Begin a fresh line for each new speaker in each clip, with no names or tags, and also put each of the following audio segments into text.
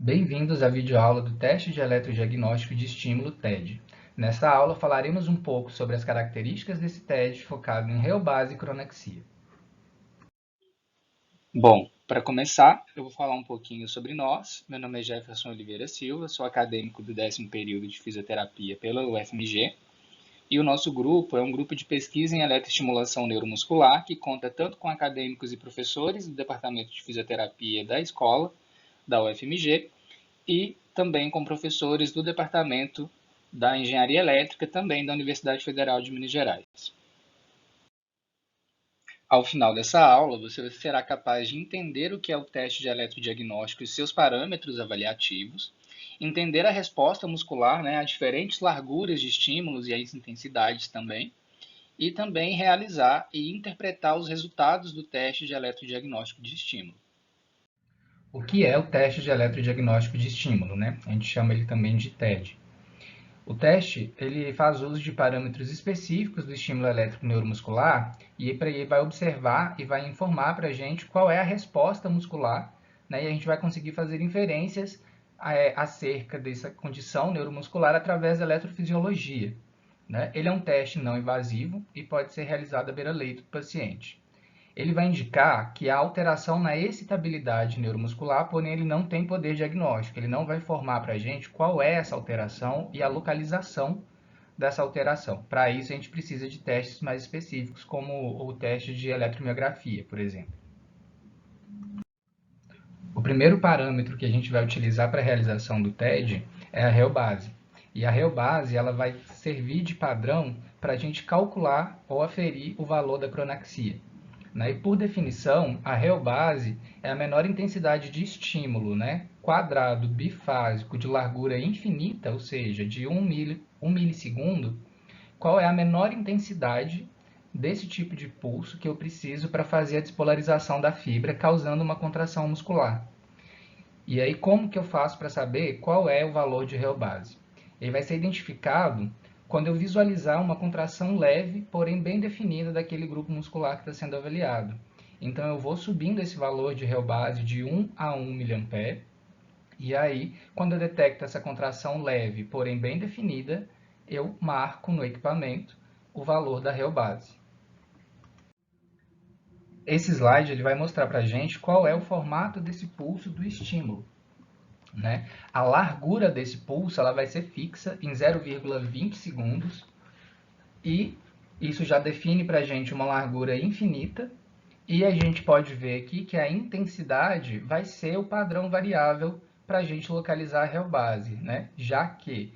Bem-vindos à videoaula do Teste de Eletrodiagnóstico de Estímulo TED. Nesta aula falaremos um pouco sobre as características desse TED focado em reobase e cronaxia.
Bom, para começar, eu vou falar um pouquinho sobre nós. Meu nome é Jefferson Oliveira Silva, sou acadêmico do 10º período de fisioterapia pela UFMG, e o nosso grupo é um grupo de pesquisa em eletroestimulação neuromuscular que conta tanto com acadêmicos e professores do departamento de fisioterapia da escola, da UFMG, e também com professores do departamento da engenharia elétrica, também da Universidade Federal de Minas Gerais. Ao final dessa aula, você será capaz de entender o que é o teste de eletrodiagnóstico e seus parâmetros avaliativos, entender a resposta muscular, a diferentes larguras de estímulos e as intensidades também, e também realizar e interpretar os resultados do teste de eletrodiagnóstico de estímulo.
O que é o teste de eletrodiagnóstico de estímulo, A gente chama ele também de TED. O teste ele faz uso de parâmetros específicos do estímulo elétrico neuromuscular e ele vai observar e vai informar para a gente qual é a resposta muscular, e a gente vai conseguir fazer inferências acerca dessa condição neuromuscular através da eletrofisiologia. Ele é um teste não invasivo e pode ser realizado à beira-leito do paciente. Ele vai indicar que há alteração na excitabilidade neuromuscular, porém ele não tem poder diagnóstico. Ele não vai informar para a gente qual é essa alteração e a localização dessa alteração. Para isso, a gente precisa de testes mais específicos, como o teste de eletromiografia, por exemplo. O primeiro parâmetro que a gente vai utilizar para a realização do TED é a reobase. E a reobase ela vai servir de padrão para a gente calcular ou aferir o valor da cronaxia. E por definição, a reobase é a menor intensidade de estímulo, quadrado bifásico de largura infinita, ou seja, de 1 milissegundo. Qual é a menor intensidade desse tipo de pulso que eu preciso para fazer a despolarização da fibra, causando uma contração muscular. E aí, como que eu faço para saber qual é o valor de reobase? Ele vai ser identificado quando eu visualizar uma contração leve, porém bem definida daquele grupo muscular que está sendo avaliado. Então, eu vou subindo esse valor de reobase de 1 a 1 mA, e aí, quando eu detecto essa contração leve, porém bem definida, eu marco no equipamento o valor da reobase. Esse slide ele vai mostrar para a gente qual é o formato desse pulso do estímulo. A largura desse pulso ela vai ser fixa em 0,20 segundos e isso já define para a gente uma largura infinita, e a gente pode ver aqui que a intensidade vai ser o padrão variável para a gente localizar a reobase, já que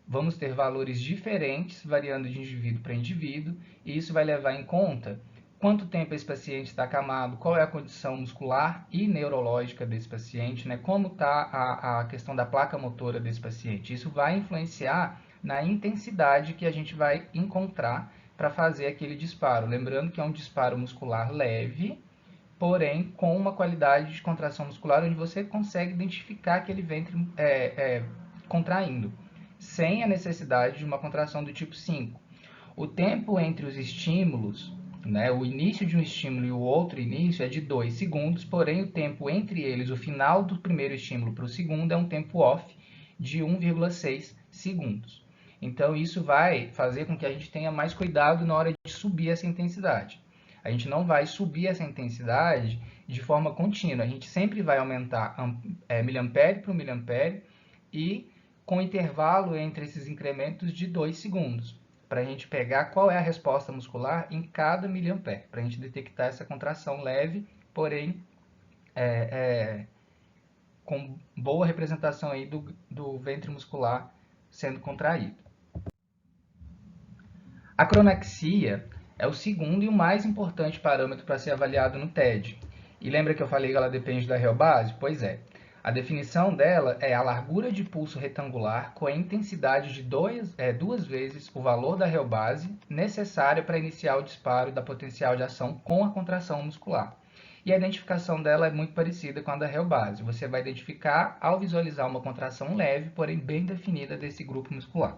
vamos ter valores diferentes variando de indivíduo para indivíduo, e isso vai levar em conta quanto tempo esse paciente está acamado, qual é a condição muscular e neurológica desse paciente, como está a questão da placa motora desse paciente. Isso vai influenciar na intensidade que a gente vai encontrar para fazer aquele disparo. Lembrando que é um disparo muscular leve, porém com uma qualidade de contração muscular onde você consegue identificar aquele ventre contraindo, sem a necessidade de uma contração do tipo 5. O tempo entre os estímulos, o início de um estímulo e o outro início é de 2 segundos, porém o tempo entre eles, o final do primeiro estímulo para o segundo, é um tempo off de 1,6 segundos. Então isso vai fazer com que a gente tenha mais cuidado na hora de subir essa intensidade. A gente não vai subir essa intensidade de forma contínua, a gente sempre vai aumentar miliampere por miliampere e com intervalo entre esses incrementos de 2 segundos, para a gente pegar qual é a resposta muscular em cada miliampere, para a gente detectar essa contração leve, porém com boa representação aí do ventre muscular sendo contraído. A cronaxia é o segundo e o mais importante parâmetro para ser avaliado no TED. E lembra que eu falei que ela depende da reobase? Pois é. A definição dela é a largura de pulso retangular com a intensidade de duas vezes o valor da reobase necessária para iniciar o disparo da potencial de ação com a contração muscular. E a identificação dela é muito parecida com a da reobase. Você vai identificar ao visualizar uma contração leve, porém bem definida desse grupo muscular.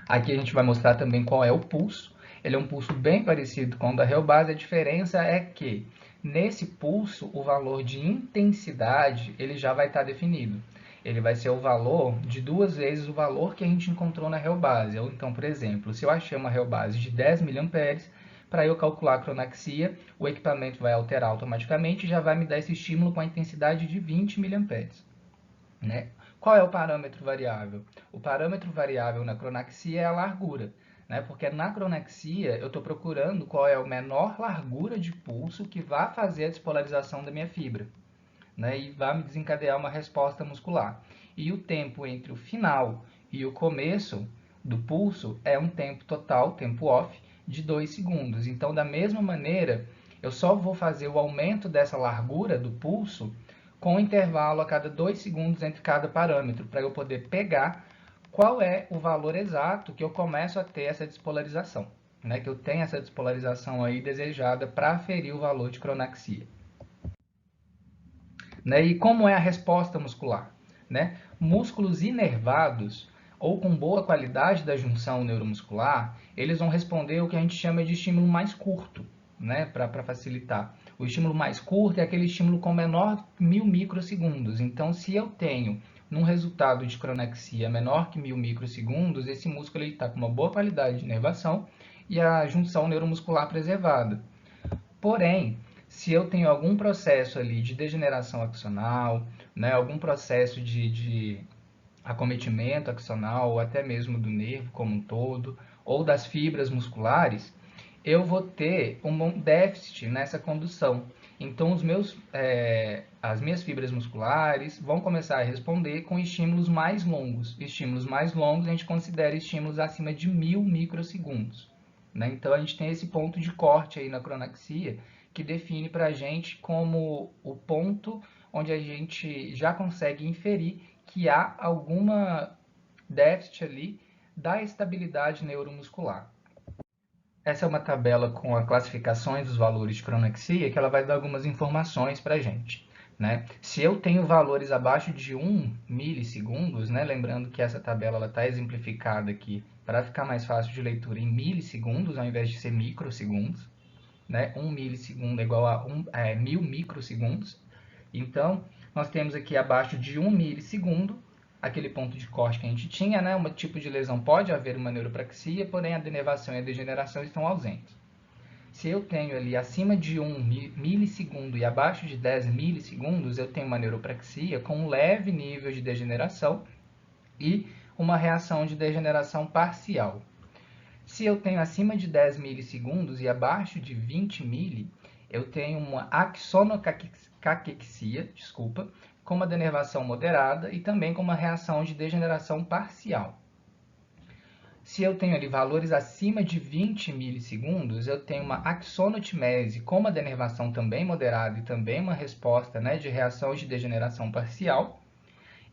Aqui a gente vai mostrar também qual é o pulso. Ele é um pulso bem parecido com o da reobase. A diferença é que Nesse pulso, o valor de intensidade ele já vai estar definido. Ele vai ser o valor de 2 vezes o valor que a gente encontrou na reobase. Então, por exemplo, se eu achei uma reobase de 10 mA, para eu calcular a cronaxia, o equipamento vai alterar automaticamente e já vai me dar esse estímulo com a intensidade de 20 mA. Né? Qual é o parâmetro variável? O parâmetro variável na cronaxia é a largura, né? Porque na cronaxia eu estou procurando qual é a menor largura de pulso que vai fazer a despolarização da minha fibra, né? E vai me desencadear uma resposta muscular. E o tempo entre o final e o começo do pulso é um tempo total, tempo off, de 2 segundos. Então, da mesma maneira, eu só vou fazer o aumento dessa largura do pulso com intervalo a cada 2 segundos entre cada parâmetro, para eu poder pegar qual é o valor exato que eu começo a ter essa despolarização, né? Que eu tenho essa despolarização aí desejada para aferir o valor de cronaxia. Né? E como é a resposta muscular? Né? Músculos inervados ou com boa qualidade da junção neuromuscular, eles vão responder o que a gente chama de estímulo mais curto, né? Para facilitar. O estímulo mais curto é aquele estímulo com menor 1000 microsegundos. Então, se eu tenho num resultado de cronaxia menor que 1000 microsegundos, esse músculo está com uma boa qualidade de inervação e a junção neuromuscular preservada. Porém, se eu tenho algum processo ali de degeneração axonal, né, algum processo de acometimento axonal, ou até mesmo do nervo como um todo, ou das fibras musculares, eu vou ter um déficit nessa condução. Então, as minhas fibras musculares vão começar a responder com estímulos mais longos. Estímulos mais longos a gente considera estímulos acima de 1000 microsegundos. Né? Então, a gente tem esse ponto de corte aí na cronaxia, que define para a gente como o ponto onde a gente já consegue inferir que há alguma déficit ali da estabilidade neuromuscular. Essa é uma tabela com as classificações dos valores de cronaxia, que ela vai dar algumas informações para a gente. Né? Se eu tenho valores abaixo de 1 milissegundos, né? Lembrando que essa tabela está exemplificada aqui para ficar mais fácil de leitura em milissegundos, ao invés de ser microsegundos. Né? 1 milissegundo é igual a 1000 microsegundos. Então, nós temos aqui abaixo de 1 milissegundo, aquele ponto de corte que a gente tinha, né? Um tipo de lesão pode haver uma neuropraxia, porém a denervação e a degeneração estão ausentes. Se eu tenho ali acima de 1 milissegundo e abaixo de 10 milissegundos, eu tenho uma neuropraxia com um leve nível de degeneração e uma reação de degeneração parcial. Se eu tenho acima de 10 milissegundos e abaixo de 20 mili, eu tenho uma axonocaquexia, com uma denervação moderada e também com uma reação de degeneração parcial. Se eu tenho ali valores acima de 20 milissegundos, eu tenho uma axonotimese com uma denervação também moderada e também uma resposta, né, de reação de degeneração parcial.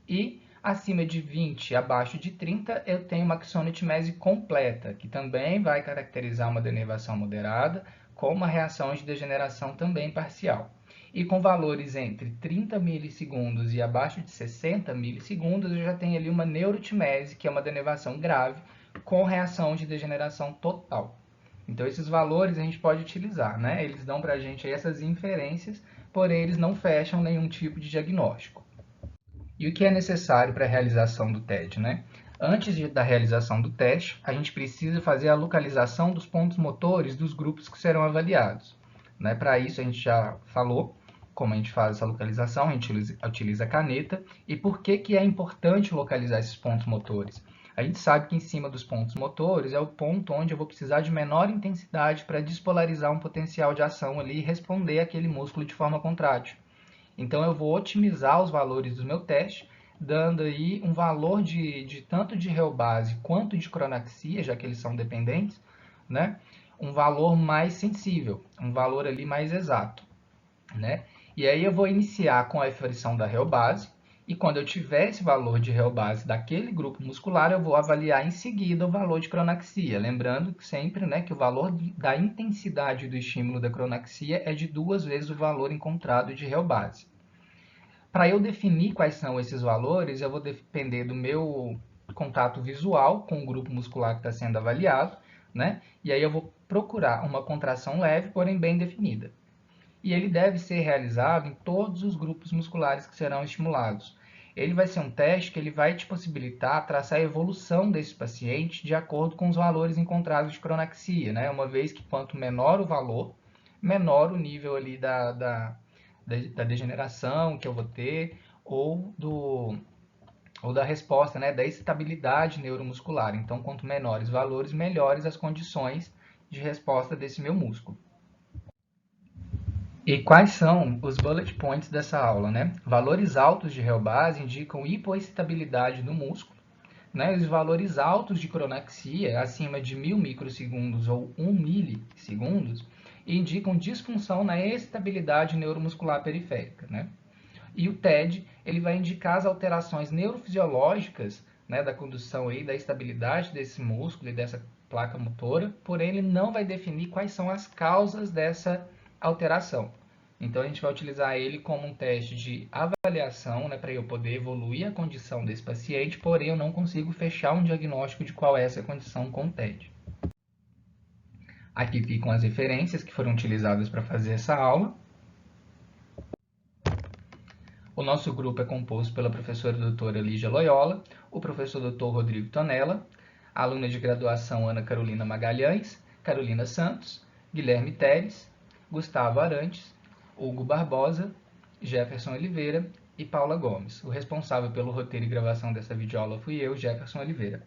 E acima de 20 e abaixo de 30, eu tenho uma axonotimese completa, que também vai caracterizar uma denervação moderada com uma reação de degeneração também parcial. E com valores entre 30 milissegundos e abaixo de 60 milissegundos, eu já tenho ali uma neurotimese, que é uma denervação grave, com reação de degeneração total. Então, esses valores a gente pode utilizar, né? Eles dão para a gente essas inferências, porém eles não fecham nenhum tipo de diagnóstico. E o que é necessário para a realização do TED, né? Antes da realização do teste, a gente precisa fazer a localização dos pontos motores dos grupos que serão avaliados. Né? Para isso, a gente já falou como a gente faz essa localização, a gente utiliza a caneta. E por que é importante localizar esses pontos motores? A gente sabe que em cima dos pontos motores é o ponto onde eu vou precisar de menor intensidade para despolarizar um potencial de ação ali e responder àquele músculo de forma contrátil. Então, eu vou otimizar os valores do meu teste, dando aí um valor de tanto de reobase quanto de cronaxia, já que eles são dependentes, né? Um valor mais sensível, um valor ali mais exato, né? E aí eu vou iniciar com a aferição da reobase, e quando eu tiver esse valor de reobase daquele grupo muscular, eu vou avaliar em seguida o valor de cronaxia. Lembrando que sempre, né, que o valor da intensidade do estímulo da cronaxia é de 2 vezes o valor encontrado de reobase. Para eu definir quais são esses valores, eu vou depender do meu contato visual com o grupo muscular que está sendo avaliado, né? E aí eu vou procurar uma contração leve, porém bem definida. e ele deve ser realizado em todos os grupos musculares que serão estimulados. Ele vai ser um teste que ele vai te possibilitar traçar a evolução desse paciente de acordo com os valores encontrados de cronaxia, né? Uma vez que quanto menor o valor, menor o nível ali da degeneração que eu vou ter ou da resposta, né, da estabilidade neuromuscular. Então, quanto menores valores, melhores as condições de resposta desse meu músculo. E quais são os bullet points dessa aula, né? Valores altos de Real-base indicam hipoestabilidade do músculo, né? Os valores altos de cronaxia, acima de 1000 microsegundos ou 1 milissegundos, indicam disfunção na estabilidade neuromuscular periférica, né? E o TED, ele vai indicar as alterações neurofisiológicas, né, da condução aí, da estabilidade desse músculo e dessa placa motora, porém ele não vai definir quais são as causas dessa alteração. Então a gente vai utilizar ele como um teste de avaliação, né, para eu poder evoluir a condição desse paciente, porém eu não consigo fechar um diagnóstico de qual é essa condição com o TED. Aqui ficam as referências que foram utilizadas para fazer essa aula. O nosso grupo é composto pela professora doutora Lígia Loyola, o professor doutor Rodrigo Tonella, a aluna de graduação Ana Carolina Magalhães, Carolina Santos, Guilherme Teres, Gustavo Arantes, Hugo Barbosa, Jefferson Oliveira e Paula Gomes. O responsável pelo roteiro e gravação dessa videoaula fui eu, Jefferson Oliveira.